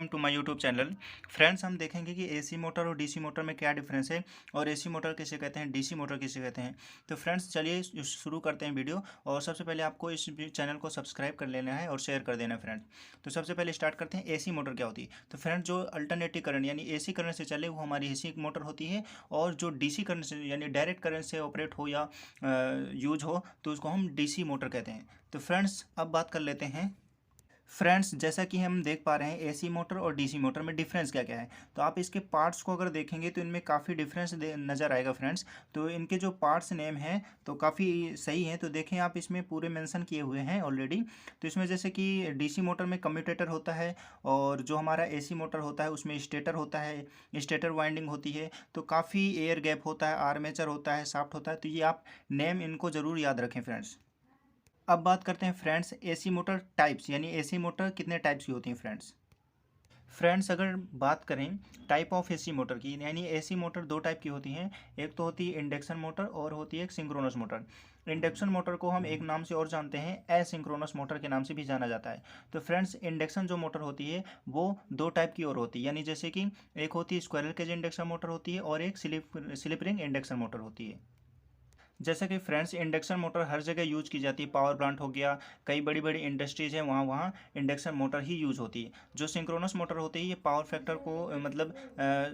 To my YouTube channel. Friends, हम देखेंगे कि एसी मोटर और डीसी मोटर में क्या डिफरेंस है और एसी मोटर किसे कहते हैं, डीसी मोटर किसे कहते हैं। तो फ्रेंड्स, चलिए शुरू करते हैं वीडियो। और सबसे पहले आपको इस चैनल को सब्सक्राइब कर लेना है और शेयर कर देना है फ्रेंड्स। तो सबसे पहले स्टार्ट करते हैं, एसी मोटर क्या होती है। तो फ्रेंड्स, जो अल्टरनेटिव करंट यानी एसी करंट से चले वो हमारी एसी मोटर होती है, और जो डीसी करंट से यानी डायरेक्ट करंट से ऑपरेट हो या यूज हो तो उसको हम डीसी मोटर कहते हैं। तो फ्रेंड्स, अब बात कर लेते हैं। फ्रेंड्स, जैसा कि हम देख पा रहे हैं एसी मोटर और डीसी मोटर में डिफरेंस क्या क्या है। तो आप इसके पार्ट्स को अगर देखेंगे तो इनमें काफ़ी डिफरेंस नज़र आएगा फ्रेंड्स। तो इनके जो पार्ट्स नेम हैं तो काफ़ी सही हैं। तो देखें, आप इसमें पूरे मेंशन किए हुए हैं ऑलरेडी। तो इसमें जैसे कि डीसी मोटर में कम्यूटेटर होता है, और जो हमारा एसी मोटर होता है उसमें स्टेटर होता है, स्टेटर वाइंडिंग होती है। तो काफ़ी एयर गैप होता है, आर्मेचर होता है, शाफ्ट होता है। तो ये आप नेम इनको ज़रूर याद रखें फ्रेंड्स। अब बात करते हैं फ्रेंड्स, एसी मोटर टाइप्स यानी एसी मोटर कितने टाइप्स की होती हैं फ्रेंड्स। फ्रेंड्स, अगर बात करें टाइप ऑफ एसी मोटर की, यानी एसी मोटर दो टाइप की होती हैं। एक तो होती है इंडक्शन मोटर और होती है एक सिंक्रोनस मोटर। इंडक्शन मोटर को हम एक नाम से और जानते हैं, एसिंक्रोनस मोटर के नाम से भी जाना जाता है। तो फ्रेंड्स, इंडक्शन जो मोटर होती है वो दो टाइप की और होती है, यानी जैसे कि एक होती है स्क्वायरल केज इंडक्शन मोटर होती है और एक स्लिप रिंग इंडक्शन मोटर होती है। जैसा कि फ्रेंड्स, इंडक्शन मोटर हर जगह यूज की जाती है। पावर प्लांट हो गया, कई बड़ी बड़ी इंडस्ट्रीज हैं, वहाँ वहाँ इंडक्शन मोटर ही यूज होती है। जो सिंक्रोनस मोटर होती है ये पावर फैक्टर को मतलब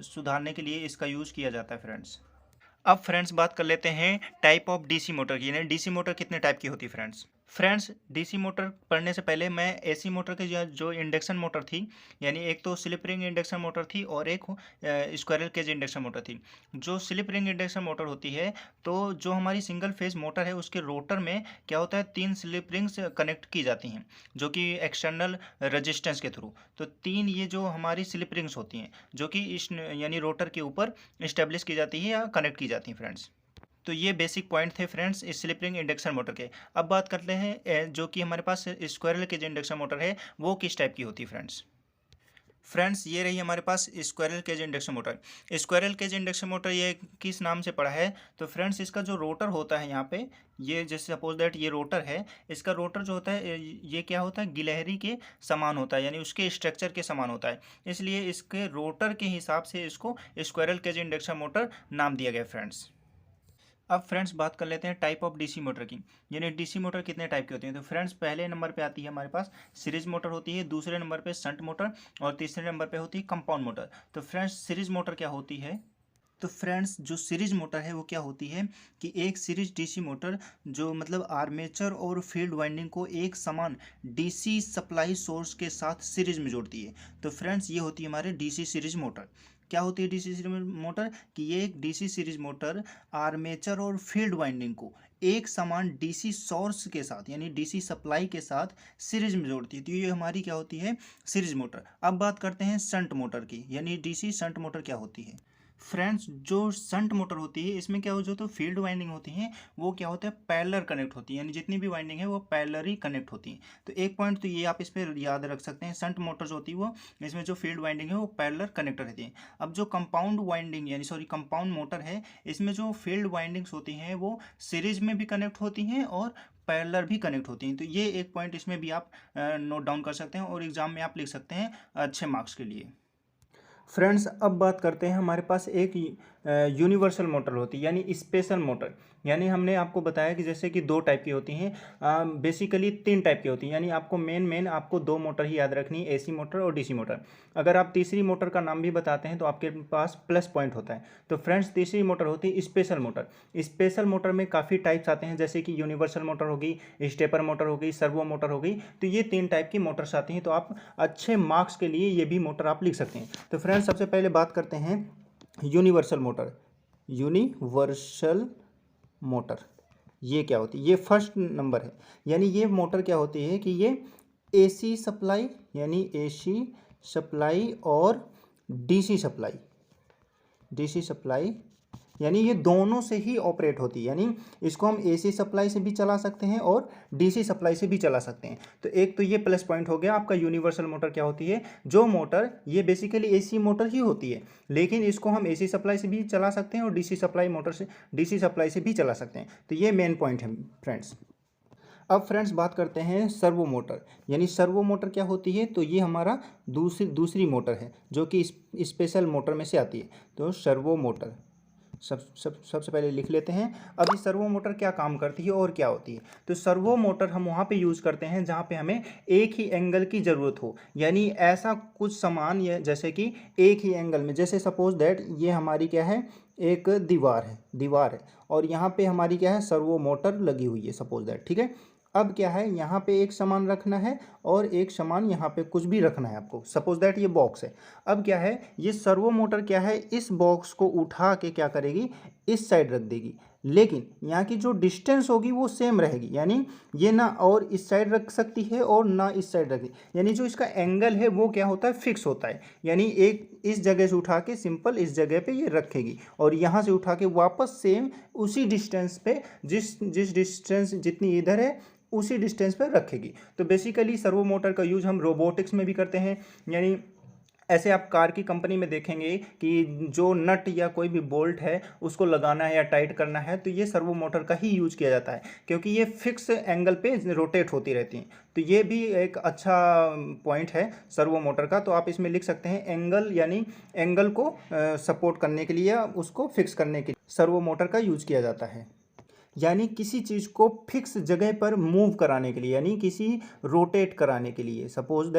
सुधारने के लिए इसका यूज़ किया जाता है फ्रेंड्स। अब फ्रेंड्स, बात कर लेते हैं टाइप ऑफ डीसी मोटर की, यानी डीसी मोटर कितने टाइप की होती है फ्रेंड्स। फ्रेंड्स, डीसी मोटर पढ़ने से पहले मैं एसी मोटर की जो इंडक्शन मोटर थी, यानी एक तो स्लिप रिंग इंडक्शन मोटर थी और एक स्क्वायरल केज इंडक्शन मोटर थी। जो स्लिप रिंग इंडक्शन मोटर होती है, तो जो हमारी सिंगल फेज मोटर है उसके रोटर में क्या होता है, तीन स्लिप रिंग्स कनेक्ट की जाती हैं, जो कि एक्सटर्नल रेजिस्टेंस के थ्रू। तो तीन ये जो हमारी स्लिप रिंग्स होती हैं जो कि इस यानी रोटर के ऊपर इस्टेब्लिश की जाती है या कनेक्ट की जाती हैं फ्रेंड्स। तो ये बेसिक पॉइंट थे फ्रेंड्स इस स्लिप रिंग इंडक्शन मोटर के। अब बात करते हैं जो कि हमारे पास स्क्वायरल केज इंडक्शन मोटर है वो किस टाइप की होती है फ्रेंड्स। फ्रेंड्स, ये रही हमारे पास squirrel cage induction motor. Squirrel cage induction motor ये किस नाम से पड़ा है। तो फ्रेंड्स, इसका जो रोटर होता है यहाँ पे, ये जैसे सपोज दैट ये रोटर है, इसका रोटर जो होता है ये क्या होता है, गिलहरी के समान होता है, यानी उसके स्ट्रक्चर के समान होता है। इसलिए इसके रोटर के हिसाब से इसको स्क्वायरल केज इंडक्शन मोटर नाम दिया गया फ्रेंड्स। अब फ्रेंड्स, बात कर लेते हैं टाइप ऑफ डीसी मोटर की, यानी डीसी मोटर कितने टाइप की होती हैं। तो फ्रेंड्स, पहले नंबर पे आती है हमारे पास सीरीज मोटर होती है, दूसरे नंबर पे शंट मोटर, और तीसरे नंबर पे होती है कंपाउंड मोटर। तो फ्रेंड्स, सीरीज मोटर क्या होती है। तो फ्रेंड्स, जो सीरीज मोटर है वो क्या होती है कि एक सीरीज डीसी मोटर जो मतलब आर्मेचर और फील्ड वाइंडिंग को एक समान डीसी सप्लाई सोर्स के साथ सीरीज में जोड़ती है। तो फ्रेंड्स, ये होती है हमारे डीसी सीरीज मोटर। क्या होती है डीसी सीरीज मोटर, कि ये एक डीसी सीरीज मोटर आर्मेचर और फील्ड वाइंडिंग को एक समान डीसी सोर्स के साथ यानी डीसी सप्लाई के साथ सीरीज में जोड़ती है। तो ये हमारी क्या होती है, सीरीज मोटर। अब बात करते हैं शंट मोटर की, यानी डीसी शंट मोटर क्या होती है। फ्रेंड्स, जो शंट मोटर होती है इसमें क्या हो, जो तो फील्ड वाइंडिंग होती हैं वो क्या होता है, पैरेलल कनेक्ट होती है, यानी जितनी भी वाइंडिंग है वो पैरेलल ही कनेक्ट होती हैं। तो एक पॉइंट तो ये आप इस पर याद रख सकते हैं, शंट मोटर्स होती है वो, इसमें जो फील्ड वाइंडिंग है वो पैरेलल कनेक्ट रहती है। अब जो कंपाउंड वाइंडिंग यानी सॉरी कंपाउंड मोटर है, इसमें जो फील्ड वाइंडिंग्स होती हैं वो सीरीज में भी कनेक्ट होती हैं और पैरेलल भी कनेक्ट होती हैं। तो ये एक पॉइंट इसमें भी आप नोट डाउन कर सकते हैं और एग्जाम में आप लिख सकते हैं अच्छे मार्क्स के लिए। फ्रेंड्स, अब बात करते हैं, हमारे पास एक यूनिवर्सल मोटर होती है यानी स्पेशल मोटर। यानी हमने आपको बताया कि जैसे कि दो टाइप की होती हैं, बेसिकली तीन टाइप की होती हैं, यानी आपको मेन आपको दो मोटर ही याद रखनी है, एसी मोटर और डीसी मोटर। अगर आप तीसरी मोटर का नाम भी बताते हैं तो आपके पास प्लस पॉइंट होता है। तो फ्रेंड्स, तीसरी मोटर होती है स्पेशल मोटर। स्पेशल मोटर में काफ़ी टाइप्स आते हैं, जैसे कि यूनिवर्सल मोटर होगी, स्टेपर मोटर होगी, सर्वो मोटर होगी। तो ये तीन टाइप की मोटर्स आती हैं। तो आप अच्छे मार्क्स के लिए ये भी मोटर आप लिख सकते हैं। तो फ्रेंड्स, सबसे पहले बात करते हैं यूनिवर्सल मोटर। यूनिवर्सल मोटर ये क्या होती है, ये फर्स्ट नंबर है। यानी ये मोटर क्या होती है कि ये एसी सप्लाई यानी एसी सप्लाई और डीसी सप्लाई, डीसी सप्लाई यानी ये दोनों से ही ऑपरेट होती है। यानी इसको हम एसी सप्लाई से भी चला सकते हैं और डीसी सप्लाई से भी चला सकते हैं। तो एक तो ये प्लस पॉइंट हो गया आपका। यूनिवर्सल मोटर क्या होती है, जो मोटर ये बेसिकली एसी मोटर ही होती है, लेकिन इसको हम एसी सप्लाई से भी चला सकते हैं और डीसी सप्लाई मोटर से डीसी सप्लाई से भी चला सकते हैं। तो ये मेन पॉइंट है फ्रेंड्स। अब फ्रेंड्स बात करते हैं सर्वो मोटर, यानी सर्वो मोटर क्या होती है। तो ये हमारा दूसरी मोटर है जो कि स्पेशल मोटर में से आती है। तो सर्वो मोटर सबसे पहले लिख लेते हैं। अब ये सर्वो मोटर क्या काम करती है और क्या होती है। तो सर्वो मोटर हम वहाँ पे यूज़ करते हैं जहाँ पे हमें एक ही एंगल की ज़रूरत हो, यानी ऐसा कुछ सामान या जैसे कि एक ही एंगल में, जैसे सपोज दैट ये हमारी क्या है, एक दीवार है और यहाँ पे हमारी क्या है, सर्वो मोटर लगी हुई है सपोज दैट, ठीक है। अब क्या है, यहाँ पे एक सामान रखना है और एक सामान यहाँ पे कुछ भी रखना है आपको, सपोज दैट ये बॉक्स है। अब क्या है, ये सर्वो मोटर क्या है, इस बॉक्स को उठा के क्या करेगी, इस साइड रख देगी, लेकिन यहाँ की जो डिस्टेंस होगी वो सेम रहेगी, यानी ये ना और इस साइड रख सकती है और ना इस साइड रख, यानी जो इसका एंगल है वो क्या होता है, फिक्स होता है। यानी एक इस जगह से उठा के सिंपल इस जगह पे ये रखेगी और यहाँ से उठा के वापस सेम उसी डिस्टेंस पे, जिस डिस्टेंस जितनी इधर है उसी डिस्टेंस पर रखेगी। तो बेसिकली सर्वो मोटर का यूज हम रोबोटिक्स में भी करते हैं, यानी ऐसे आप कार की कंपनी में देखेंगे कि जो नट या कोई भी बोल्ट है उसको लगाना है या टाइट करना है तो ये सर्वो मोटर का ही यूज किया जाता है, क्योंकि ये फिक्स एंगल पे रोटेट होती रहती हैं। तो ये भी एक अच्छा पॉइंट है सर्वो मोटर का। तो आप इसमें लिख सकते हैं एंगल, यानी एंगल को सपोर्ट करने के लिए या उसको फिक्स करने के लिए सर्वो मोटर का यूज किया जाता है, यानी किसी चीज़ को फिक्स जगह पर मूव कराने के लिए, यानी किसी रोटेट कराने के लिए। सपोज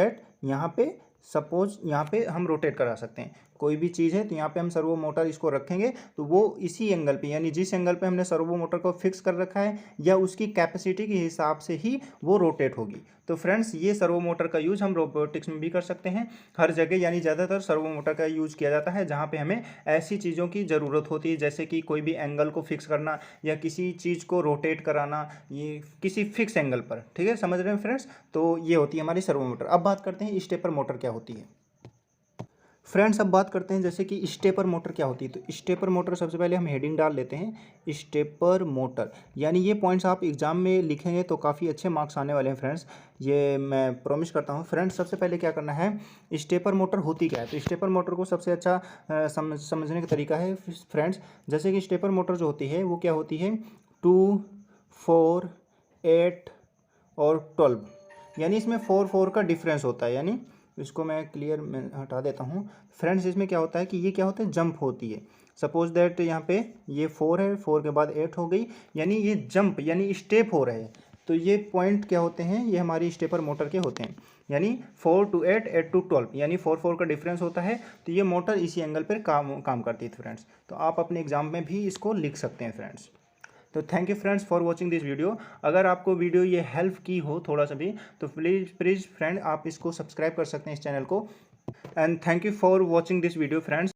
यहाँ पे हम रोटेट करा सकते हैं कोई भी चीज़ है, तो यहाँ पे हम सर्वो मोटर इसको रखेंगे तो वो इसी एंगल पे, यानी जिस एंगल पे हमने सर्वो मोटर को फिक्स कर रखा है या उसकी कैपेसिटी के हिसाब से ही वो रोटेट होगी। तो फ्रेंड्स ये सर्वो मोटर का यूज़ हम रोबोटिक्स में भी कर सकते हैं हर जगह, यानी ज़्यादातर सर्वो मोटर का यूज़ किया जाता है जहाँ पे हमें ऐसी चीज़ों की ज़रूरत होती है, जैसे कि कोई भी एंगल को फिक्स करना या किसी चीज़ को रोटेट कराना, ये किसी फिक्स एंगल पर, ठीक है, समझ रहे हैं फ्रेंड्स। तो ये होती है हमारी सर्वो मोटर। अब बात करते हैं स्टेपर मोटर क्या होती है। फ्रेंड्स अब बात करते हैं जैसे कि स्टेपर मोटर क्या होती है। तो स्टेपर मोटर सबसे पहले हम हेडिंग डाल लेते हैं, स्टेपर मोटर, यानी ये पॉइंट्स आप एग्जाम में लिखेंगे तो काफ़ी अच्छे मार्क्स आने वाले हैं फ्रेंड्स, ये मैं प्रॉमिस करता हूँ। फ्रेंड्स सबसे पहले क्या करना है, स्टेपर मोटर होती क्या है। तो स्टेपर मोटर को सबसे अच्छा समझने का तरीका है फ्रेंड्स, जैसे कि स्टेपर मोटर जो होती है वो क्या होती है, 2, 4, 8 और 12, यानी इसमें 4 का डिफरेंस होता है, यानी इसको मैं क्लियर में हटा देता हूँ फ्रेंड्स। इसमें क्या होता है कि ये क्या होता है, जंप होती है। सपोज दैट यहाँ पे ये 4 है, 4 के बाद 8 हो गई, यानी ये जंप यानी स्टेप हो रहे हैं। तो ये पॉइंट क्या होते हैं, ये हमारी स्टेपर मोटर के होते हैं, यानी 4 to 8, 8 to 12, यानी 4 का डिफरेंस होता है। तो ये मोटर इसी एंगल पर काम करती है फ्रेंड्स। तो आप अपने एग्जाम में भी इसको लिख सकते हैं फ्रेंड्स। तो thank you friends for watching this video. अगर आपको वीडियो ये हेल्प की हो थोड़ा सा भी तो प्लीज़ फ्रेंड आप इसको सब्सक्राइब कर सकते हैं इस चैनल को। And thank you for watching this video friends.